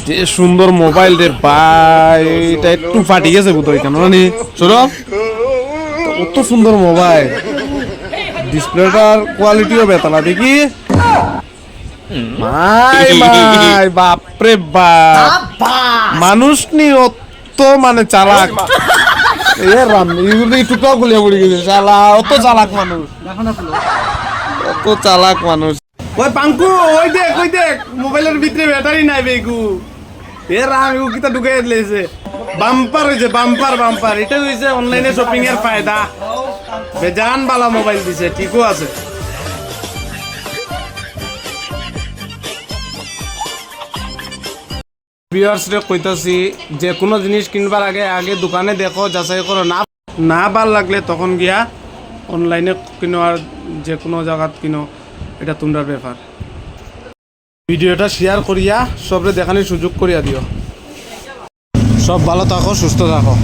যে সুন্দর মোবাইল রে ভাই, এটা একটু ফাটি গেছে বোধহয় কেন জানি। সৌরভ, কত সুন্দর মোবাইল, ডিসপ্লেটার কোয়ালিটিও বেতালা দেখি। মাই মাই বাপরে বাপ, মানুষ নি অত মানে চালাক। এ রাম এগুলো টুকরা গুলিয়ে পড়ে গেছে শালা, অত চালাক মানুষ, অত চালাক মানুষ। ওই পাঙ্কু, ওই দেখ মোবাইলের ভিতরে ব্যাটারি নাই বেগু। এ রাম এগু কিতা ঢুকে দিয়েছে, বাম্পার হয়েছে, বাম্পার। এটা হয়েছে অনলাইনে শপিং এর ফায়দা। বেজান বালা মোবাইল দিছে, ঠিকও আছে। ভিউয়ার্সরে কইতাছি, যে কোনো জিনিস কিনবার আগে দোকানে দেখো, যাচাই করো, না ভাল লাগলে তখন গিয়া অনলাইনে কিনো, আর যে কোনো জায়গাত কিনো, এটা তোমরা ব্যাপার। ভিডিওটা শেয়ার করিয়া সবরে দেখানোর সুযোগ করিয়া দিও। সব ভালো থাকো, সুস্থ থাকো।